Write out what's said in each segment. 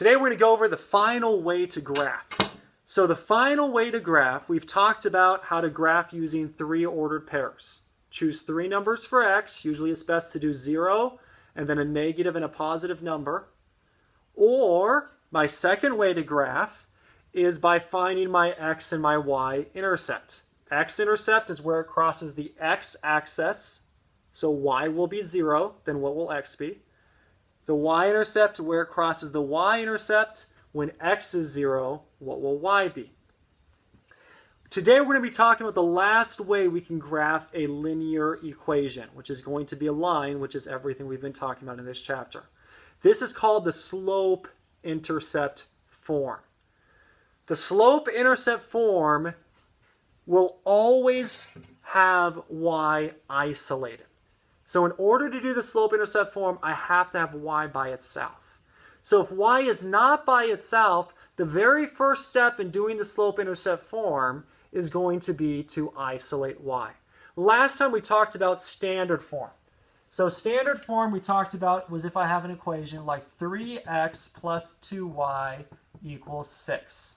Today we're going to go over the final way to graph. So the final way to graph, we've talked about how to graph using three ordered pairs. Choose three numbers for x. Usually it's best to do 0 and then a negative and a positive number. Or my second way to graph is by finding my x and my y intercept. X-intercept is where it crosses the x-axis. So y will be 0, then what will x be? The y-intercept, where it crosses the y-intercept, when x is 0, what will y be? Today we're going to be talking about the last way we can graph a linear equation, which is going to be a line, which is everything we've been talking about in this chapter. This is called the slope-intercept form. The slope-intercept form will always have y isolated. So in order to do the slope-intercept form, I have to have y by itself. So if y is not by itself, the very first step in doing the slope-intercept form is going to be to isolate y. Last time we talked about standard form. So standard form we talked about was if I have an equation like 3x plus 2y equals 6.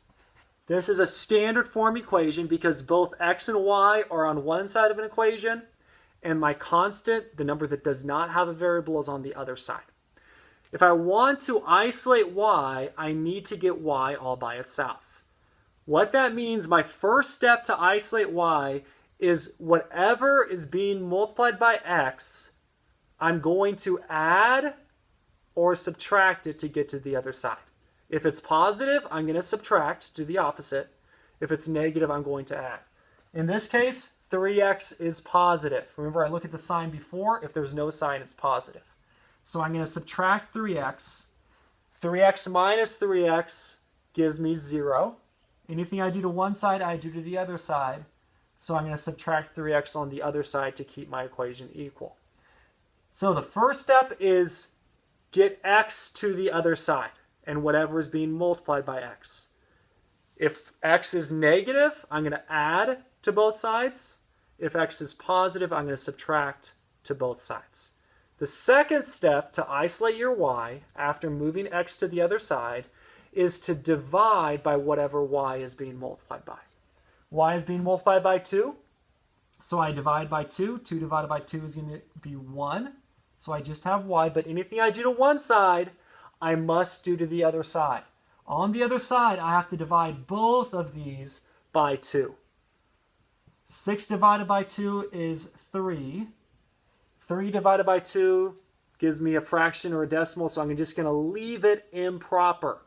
This is a standard form equation because both x and y are on one side of an equation, and my constant, the number that does not have a variable, is on the other side. If I want to isolate y, I need to get y all by itself. What that means, my first step to isolate y is whatever is being multiplied by x, I'm going to add or subtract it to get to the other side. If it's positive, I'm going to subtract, do the opposite. If it's negative, I'm going to add. In this case, 3x is positive. Remember, I look at the sign before. If there's no sign, it's positive. So I'm going to subtract 3x. 3x minus 3x gives me 0. Anything I do to one side, I do to the other side. So I'm going to subtract 3x on the other side to keep my equation equal. So the first step is get x to the other side and whatever is being multiplied by x. If x is negative, I'm going to add to both sides. If x is positive, I'm going to subtract to both sides. The second step to isolate your y after moving x to the other side is to divide by whatever y is being multiplied by. Y is being multiplied by 2, so I divide by 2. 2 divided by 2 is going to be 1, so I just have y, but anything I do to one side, I must do to the other side. On the other side, I have to divide both of these by 2. 6 divided by 2 is 3. 3 divided by 2 gives me a fraction or a decimal, so I'm just going to leave it improper.